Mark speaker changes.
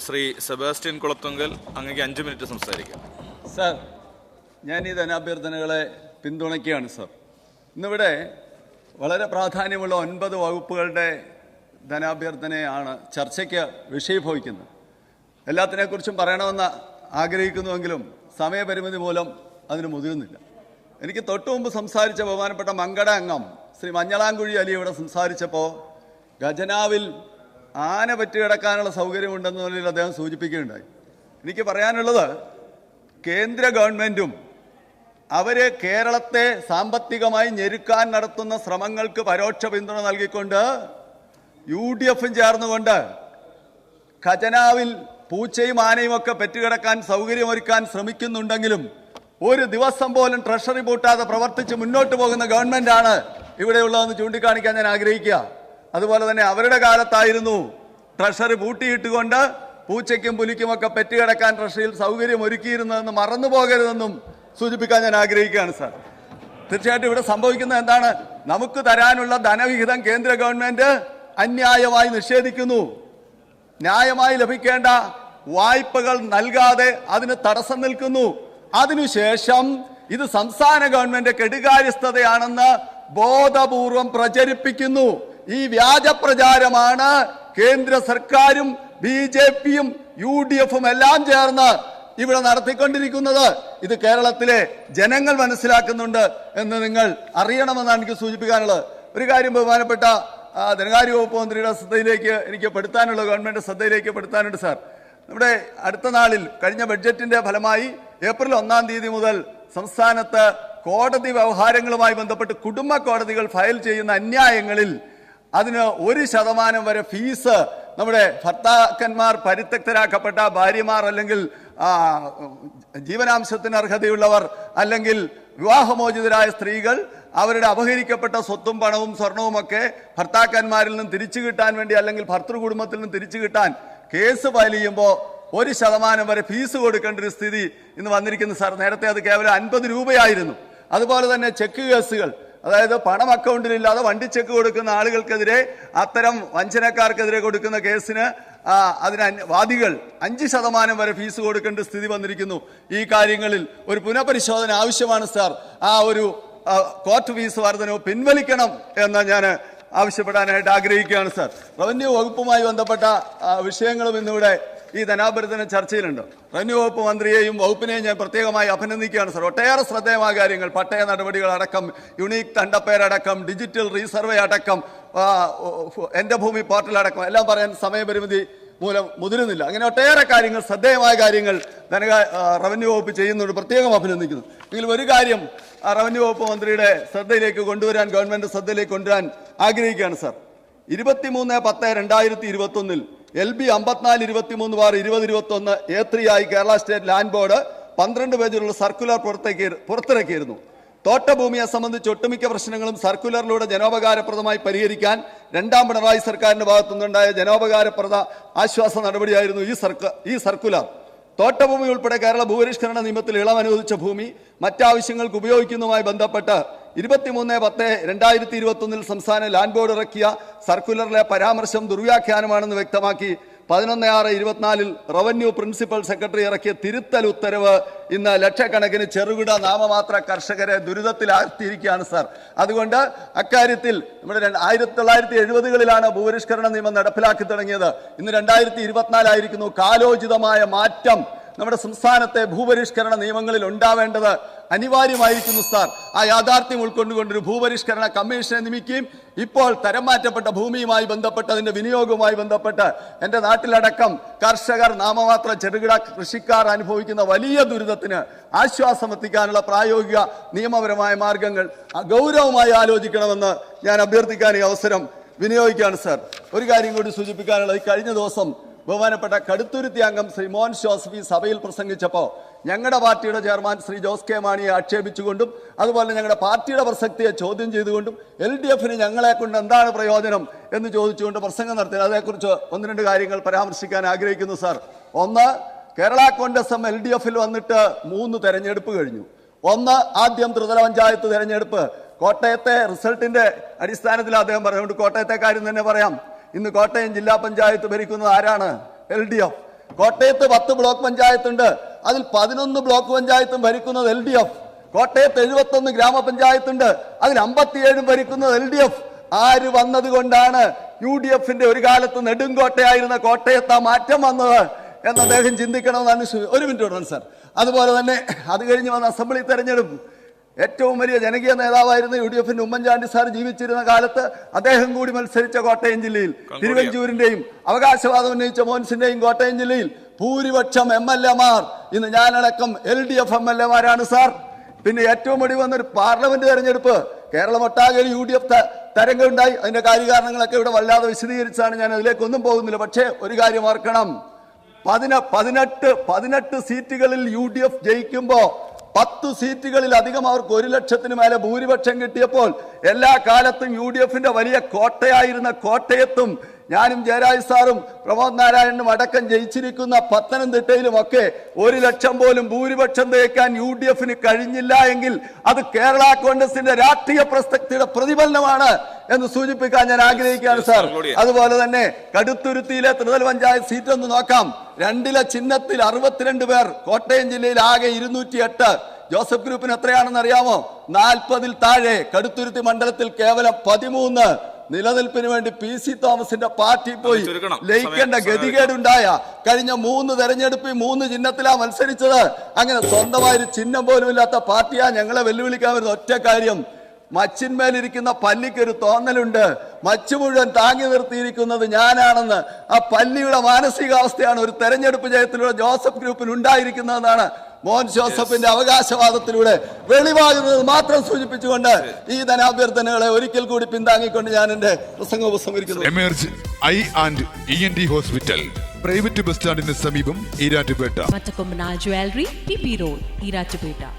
Speaker 1: Shri Sebastian Kulathunkal, അങ്ങേക്ക് 5 minute സംസാരിക്കാം.
Speaker 2: Sir, ഞാൻ ഈ ധനാഭ്യർത്ഥനകളെ പിന്തുണയ്ക്കുകയാണ് സർ. ഇന്നിവിടെ വളരെ പ്രാധാന്യമുള്ള 9 വകുപ്പുകളുടെ ധനാഭ്യർത്ഥനയാണ് ചർച്ചയ്ക്ക് വിഷയീഭവിക്കുന്നത്. എല്ലാത്തിനെക്കുറിച്ചും പറയണമെന്ന് ആഗ്രഹിക്കുന്നുവെങ്കിലും സമയപരിമിതി മൂലം അതിന് മുതിരുന്നില്ല. എനിക്ക് തൊട്ടു മുമ്പ് സംസാരിച്ച ബഹുമാനപ്പെട്ട മങ്കട അംഗം ശ്രീ മഞ്ഞളാംകുഴി അലി ഇവിടെ സംസാരിച്ചപ്പോൾ ഖജനാവിൽ ആന പറ്റി കിടക്കാനുള്ള സൗകര്യമുണ്ടെന്ന നിലയിൽ അദ്ദേഹം സൂചിപ്പിക്കുകയുണ്ടായി. എനിക്ക് പറയാനുള്ളത്, കേന്ദ്ര ഗവൺമെൻറ്റും അവർ കേരളത്തെ സാമ്പത്തികമായി ഞെരുക്കാൻ നടത്തുന്ന ശ്രമങ്ങൾക്ക് പരോക്ഷ പിന്തുണ നൽകിക്കൊണ്ട് UDFും ചേർന്നുകൊണ്ട് ഖജനാവിൽ പൂച്ചയും ആനയും ഒക്കെ പെറ്റുകിടക്കാൻ സൗകര്യമൊരുക്കാൻ ശ്രമിക്കുന്നുണ്ടെങ്കിലും ഒരു ദിവസം പോലും ട്രഷറി പൂട്ടാതെ പ്രവർത്തിച്ച് മുന്നോട്ട് പോകുന്ന ഗവൺമെൻറ്റാണ് ഇവിടെയുള്ളതെന്ന് ചൂണ്ടിക്കാണിക്കാൻ ഞാൻ ആഗ്രഹിക്കുക. അതുപോലെ തന്നെ അവരുടെ കാലത്തായിരുന്നു ട്രഷറി പൂട്ടിയിട്ടുകൊണ്ട് പൂച്ചയ്ക്കും പുലിക്കുമൊക്കെ പെറ്റുകിടക്കാൻ ട്രഷറിയിൽ സൗകര്യം ഒരുക്കിയിരുന്നതെന്ന് മറന്നു പോകരുതെന്നും സൂചിപ്പിക്കാൻ ഞാൻ ആഗ്രഹിക്കുകയാണ് സാർ. തീർച്ചയായിട്ടും ഇവിടെ സംഭവിക്കുന്നത് എന്താണ്? നമുക്ക് തരാനുള്ള ധനവിഹിതം കേന്ദ്ര ഗവൺമെന്റ് അന്യായമായി നിഷേധിക്കുന്നു. ന്യായമായി ലഭിക്കേണ്ട വായ്പകൾ നൽകാതെ അതിന് തടസ്സം നിൽക്കുന്നു. അതിനുശേഷം ഇത് സംസ്ഥാന ഗവൺമെന്റ് കെടുകാര്യസ്ഥതയാണെന്ന് ബോധപൂർവം പ്രചരിപ്പിക്കുന്നു. ഈ വ്യാജ പ്രചാരമാണ് കേന്ദ്ര സർക്കാരും BJPയും UDFും എല്ലാം ചേർന്ന് ഇവിടെ നടത്തിക്കൊണ്ടിരിക്കുന്നത്. ഇത് കേരളത്തിലെ ജനങ്ങൾ മനസ്സിലാക്കുന്നുണ്ട് എന്ന് നിങ്ങൾ അറിയണമെന്നാണ് എനിക്ക് സൂചിപ്പിക്കാനുള്ളത്. ഒരു കാര്യം ബഹുമാനപ്പെട്ട ധനകാര്യ വകുപ്പ് മന്ത്രിയുടെ ശ്രദ്ധയിലേക്ക് എനിക്ക് പെടുത്താനുള്ള, ഗവൺമെന്റ് ശ്രദ്ധയിലേക്ക് പെടുത്താനുണ്ട് സാർ. നമ്മുടെ അടുത്ത നാളിൽ കഴിഞ്ഞ ബഡ്ജറ്റിന്റെ ഫലമായി ഏപ്രിൽ 1-ാം തീയതി മുതൽ സംസ്ഥാനത്ത് കോടതി വ്യവഹാരങ്ങളുമായി ബന്ധപ്പെട്ട് കുടുംബ കോടതികൾ ഫയൽ ചെയ്യുന്ന അന്യായങ്ങളിൽ അതിന് 1% വരെ ഫീസ് നമ്മുടെ ഭർത്താക്കന്മാർ പരിത്യക്തരാക്കപ്പെട്ട ഭാര്യമാർ, അല്ലെങ്കിൽ ജീവനാംശത്തിന് അർഹതയുള്ളവർ, അല്ലെങ്കിൽ വിവാഹമോചിതരായ സ്ത്രീകൾ അവരുടെ അപഹരിക്കപ്പെട്ട സ്വത്തും പണവും സ്വർണവും ഒക്കെ ഭർത്താക്കന്മാരിൽ നിന്ന് തിരിച്ചു കിട്ടാൻ വേണ്ടി, അല്ലെങ്കിൽ ഭർത്തൃ കുടുംബത്തിൽ നിന്ന് തിരിച്ചു കിട്ടാൻ കേസ് ഫയൽ ചെയ്യുമ്പോൾ 1% വരെ ഫീസ് കൊടുക്കേണ്ട ഒരു സ്ഥിതി ഇന്ന് വന്നിരിക്കുന്നു സാർ. നേരത്തെ അത് കേവലം 50 രൂപയായിരുന്നു. അതുപോലെ തന്നെ ചെക്ക് കേസുകൾ, അതായത് പണം അക്കൗണ്ടിലില്ലാതെ വണ്ടി ചെക്ക് കൊടുക്കുന്ന ആളുകൾക്കെതിരെ, അത്തരം വഞ്ചനക്കാർക്കെതിരെ കൊടുക്കുന്ന കേസിന് അതിന് വാദികൾ 5% വരെ ഫീസ് കൊടുക്കേണ്ട സ്ഥിതി വന്നിരിക്കുന്നു. ഈ കാര്യങ്ങളിൽ ഒരു പുനഃപരിശോധന ആവശ്യമാണ് സാർ. ആ ഒരു കോർട്ട് ഫീസ് വർധനവ് പിൻവലിക്കണം എന്ന് ഞാൻ ആവശ്യപ്പെടാനായിട്ട് ആഗ്രഹിക്കുകയാണ് സാർ. റവന്യൂ വകുപ്പുമായി ബന്ധപ്പെട്ട വിഷയങ്ങളും ഇന്നിവിടെ ഈ ധനാഭ്യർത്ഥന ചർച്ചയിലുണ്ട്. റവന്യൂ വകുപ്പ് മന്ത്രിയെയും വകുപ്പിനെയും ഞാൻ പ്രത്യേകമായി അഭിനന്ദിക്കുകയാണ് സാർ. ഒട്ടേറെ ശ്രദ്ധേയമായ കാര്യങ്ങൾ, പട്ടയ നടപടികളടക്കം, യുണീക്ക് തണ്ടപ്പേരടക്കം, ഡിജിറ്റൽ റീസർവേ അടക്കം, എൻ്റെ ഭൂമി പോർട്ടൽ അടക്കം എല്ലാം പറയാൻ സമയപരിമിതി മൂലം മുതിരുന്നില്ല. അങ്ങനെ ഒട്ടേറെ കാര്യങ്ങൾ, ശ്രദ്ധേയമായ കാര്യങ്ങൾ റവന്യൂ വകുപ്പ് ചെയ്യുന്നുണ്ട്, പ്രത്യേകം അഭിനന്ദിക്കുന്നു. എങ്കിലും ഒരു കാര്യം റവന്യൂ വകുപ്പ് മന്ത്രിയുടെ ശ്രദ്ധയിലേക്ക് കൊണ്ടുവരാൻ, ഗവൺമെന്റ് ശ്രദ്ധയിലേക്ക് കൊണ്ടുവരാൻ ആഗ്രഹിക്കുകയാണ് സാർ. 23/10/2021 LB 5423/2021 A3 ആയി കേരള സ്റ്റേറ്റ് ലാൻഡ് ബോർഡ് 12 പേജുള്ള സർക്കുലർ പുറത്തിറക്കിയിരുന്നു. തോട്ടഭൂമിയെ സംബന്ധിച്ച് ഒട്ടുമിക്ക പ്രശ്നങ്ങളും സർക്കുലറിലൂടെ ജനോപകാരപ്രദമായി പരിഹരിക്കാൻ 2ാം പിണറായി സർക്കാരിന്റെ ഭാഗത്തുനിന്നുണ്ടായ ജനോപകാരപ്രദ ആശ്വാസ നടപടിയായിരുന്നു ഈ സർക്കുലർ. തോട്ടഭൂമി ഉൾപ്പെടെ കേരള ഭൂപരിഷ്കരണ നിയമത്തിൽ ഇളവ് അനുവദിച്ച ഭൂമി മറ്റാവശ്യങ്ങൾക്ക് ഉപയോഗിക്കുന്നതുമായി ബന്ധപ്പെട്ട് 23/10/2021 സംസ്ഥാന ലാൻഡ് ബോർഡ് ഇറക്കിയ സർക്കുലറിലെ പരാമർശം ദുർവ്യാഖ്യാനമാണെന്ന് വ്യക്തമാക്കി 11/6/24 റവന്യൂ പ്രിൻസിപ്പൽ സെക്രട്ടറി ഇറക്കിയ തിരുത്തൽ ഉത്തരവ് ഇന്ന് ലക്ഷക്കണക്കിന് ചെറുകിട നാമമാത്ര കർഷകരെ ദുരിതത്തിലാഴ്ത്തിയിരിക്കുകയാണ് സാർ. അതുകൊണ്ട് അക്കാര്യത്തിൽ നമ്മുടെ 1970കളിലാണ് ഭൂപരിഷ്കരണ നിയമം നടപ്പിലാക്കി തുടങ്ങിയത്. ഇന്ന് 2024 ആയിരിക്കുന്നു. കാലോചിതമായ മാറ്റം നമ്മുടെ സംസ്ഥാനത്തെ ഭൂപരിഷ്കരണ നിയമങ്ങളിൽ ഉണ്ടാവേണ്ടത് അനിവാര്യമായിരിക്കുന്നു സാർ. ആ യാഥാർത്ഥ്യം ഉൾക്കൊണ്ടുകൊണ്ടൊരു ഭൂപരിഷ്കരണ കമ്മീഷനെ നിയമിക്കുകയും ഇപ്പോൾ തരം മാറ്റപ്പെട്ട ഭൂമിയുമായി ബന്ധപ്പെട്ട് അതിന്റെ വിനിയോഗവുമായി ബന്ധപ്പെട്ട് എൻ്റെ നാട്ടിലടക്കം കർഷകർ, നാമമാത്ര ചെറുകിട കൃഷിക്കാർ അനുഭവിക്കുന്ന വലിയ ദുരിതത്തിന് ആശ്വാസം എത്തിക്കാനുള്ള പ്രായോഗിക നിയമപരമായ മാർഗങ്ങൾ ഗൗരവമായി ആലോചിക്കണമെന്ന് ഞാൻ അഭ്യർത്ഥിക്കാൻ ഈ അവസരം വിനിയോഗിക്കുകയാണ് സാർ. ഒരു കാര്യം കൂടി സൂചിപ്പിക്കാനുള്ളത്, കഴിഞ്ഞ ദിവസം ബഹുമാനപ്പെട്ട കടുത്തുരുത്തി അംഗം ശ്രീ മോൻ ജോസഫ് സഭയിൽ പ്രസംഗിച്ചപ്പോൾ ഞങ്ങളുടെ പാർട്ടിയുടെ ചെയർമാൻ ശ്രീ ജോസ് കെ മാണിയെ ആക്ഷേപിച്ചുകൊണ്ടും അതുപോലെ ഞങ്ങളുടെ പാർട്ടിയുടെ പ്രസക്തിയെ ചോദ്യം ചെയ്തുകൊണ്ടും LDFന് ഞങ്ങളെ കൊണ്ട് എന്താണ് പ്രയോജനം എന്ന് ചോദിച്ചുകൊണ്ട് പ്രസംഗം നടത്തി. അതേക്കുറിച്ച് 1-2 കാര്യങ്ങൾ പരാമർശിക്കാൻ ആഗ്രഹിക്കുന്നു സാർ. ഒന്ന്, കേരള കോൺഗ്രസ് LDFൽ വന്നിട്ട് 3 തെരഞ്ഞെടുപ്പ് കഴിഞ്ഞു. ഒന്ന്, ആദ്യം ത്രിതല പഞ്ചായത്ത് തെരഞ്ഞെടുപ്പ്. കോട്ടയത്തെ റിസൾട്ടിന്റെ അടിസ്ഥാനത്തിൽ അദ്ദേഹം പറഞ്ഞുകൊണ്ട് കോട്ടയത്തെ കാര്യം തന്നെ പറയാം. ഇന്ന് കോട്ടയം ജില്ലാ പഞ്ചായത്ത് ഭരിക്കുന്നത് ആരാണ്? LDF. കോട്ടയത്ത് 10 ബ്ലോക്ക് പഞ്ചായത്തുണ്ട്. അതിൽ 11 ബ്ലോക്ക് പഞ്ചായത്തും ഭരിക്കുന്നത് LDF. കോട്ടയത്ത് 71 ഗ്രാമപഞ്ചായത്തുണ്ട്. അതിൽ 57 ഭരിക്കുന്നത് LDF. ആര് വന്നത് കൊണ്ടാണ് UDFന്റെ ഒരു കാലത്ത് നെടുങ്കോട്ടയായിരുന്ന കോട്ടയത്ത് മാറ്റം വന്നത് എന്ന് അദ്ദേഹം ചിന്തിക്കണമെന്നാണ്. ഒരു മിനിറ്റ് ഉടൻ സാർ. അതുപോലെ തന്നെ അത് കഴിഞ്ഞ് വന്ന അസംബ്ലി തെരഞ്ഞെടുപ്പ് ഏറ്റവും വലിയ ജനകീയ നേതാവായിരുന്ന UDFന്റെ ഉമ്മൻചാണ്ടി സാർ ജീവിച്ചിരുന്ന കാലത്ത് അദ്ദേഹം കൂടി മത്സരിച്ച കോട്ടയം ജില്ലയിൽ തിരുവഞ്ചൂരിന്റെയും അവകാശവാദം ഉന്നയിച്ച മോൻസിന്റെയും കോട്ടയം ജില്ലയിൽ ഭൂരിപക്ഷം MLA-മാർ ഇന്ന് ഞാനടക്കം LDF MLA-മാരാണ് സാർ. പിന്നെ ഏറ്റവും ഒടുവിൽ വന്നൊരു പാർലമെന്റ് തെരഞ്ഞെടുപ്പ് കേരളം ഒട്ടാകെ UDF തരംഗം ഉണ്ടായി. അതിന്റെ കാര്യകാരണങ്ങളൊക്കെ ഇവിടെ വല്ലാതെ വിശദീകരിച്ചാണ്, ഞാൻ അതിലേക്കൊന്നും പോകുന്നില്ല. പക്ഷേ ഒരു കാര്യം ഓർക്കണം, 18 സീറ്റുകളിൽ UDF ജയിക്കുമ്പോ 10 സീറ്റുകളിൽ അധികം അവർക്ക് 1 ലക്ഷത്തിന് മേലെ ഭൂരിപക്ഷം കിട്ടിയപ്പോൾ എല്ലാ കാലത്തും UDFന്റെ വലിയ കോട്ടയായിരുന്ന കോട്ടയത്തും ഞാനും ജയരാജ് സാറും പ്രമോദ് നാരായണനും അടക്കം ജയിച്ചിരിക്കുന്ന പത്തനംതിട്ടയിലുമൊക്കെ 1 ലക്ഷം പോലും ഭൂരിപക്ഷം തേക്കാൻ UDFന് കഴിഞ്ഞില്ല എങ്കിൽ അത് കേരള കോൺഗ്രസിന്റെ രാഷ്ട്രീയ പ്രസക്തിയുടെ പ്രതിഫലനമാണ് എന്ന് സൂചിപ്പിക്കാൻ ഞാൻ ആഗ്രഹിക്കുകയാണ് സാർ. അതുപോലെ തന്നെ കടുത്തുരുത്തിയിലെ ത്രിതല പഞ്ചായത്ത് സീറ്റ് ഒന്ന് നോക്കാം. 2 ചിഹ്നത്തിൽ 62 പേർ. കോട്ടയം ജില്ലയിൽ ആകെ 208. ജോസഫ് ഗ്രൂപ്പിന് എത്രയാണെന്ന് അറിയാമോ? 40-ൽ താഴെ. കടുത്തുരുത്തി മണ്ഡലത്തിൽ കേവലം 13. നിലനിൽപ്പിന് വേണ്ടി PC തോമസിന്റെ പാർട്ടി പോയി ലയിക്കേണ്ട ഗതികേടുണ്ടായ കഴിഞ്ഞ 3 തെരഞ്ഞെടുപ്പിൽ 3 ചിഹ്നത്തിലാണ് മത്സരിച്ചത്. അങ്ങനെ സ്വന്തമായൊരു ചിഹ്നം പോലും ഇല്ലാത്ത പാർട്ടിയാ ഞങ്ങളെ വെല്ലുവിളിക്കാൻ വരുന്ന ഒറ്റ കാര്യം, മച്ചിന്മേലിരിക്കുന്ന പല്ലിക്കൊരു തോന്നലുണ്ട്, മച്ച് മുഴുവൻ താങ്ങി നിർത്തിയിരിക്കുന്നത് ഞാനാണെന്ന്. ആ പല്ലിയുടെ മാനസികാവസ്ഥയാണ് ഒരു തെരഞ്ഞെടുപ്പ് ജയത്തിലൂടെ ജോസഫ് ഗ്രൂപ്പിന് ഉണ്ടായിരിക്കുന്നതെന്നാണ് മോൻ ജോസഫിന്റെ അവകാശവാദത്തിലൂടെ വെളിവാകുന്നത് മാത്രം സൂചിപ്പിച്ചുകൊണ്ട് ഈ ധനാഭ്യർത്ഥനകളെ ഒരിക്കൽ കൂടി പിന്താങ്ങിക്കൊണ്ട് ഞാൻ എന്റെ പ്രസംഗം ഉപസംഹരിക്കുന്നു.
Speaker 3: Emerge eye and ENT hospital, private bus സ്റ്റാൻഡിന് സമീപം, ഈരാറ്റുപേട്ട.
Speaker 4: മറ്റക്കൊമ്പന ജ്വല്ലറി, PP റോഡ്, ഈരാറ്റുപേട്ട.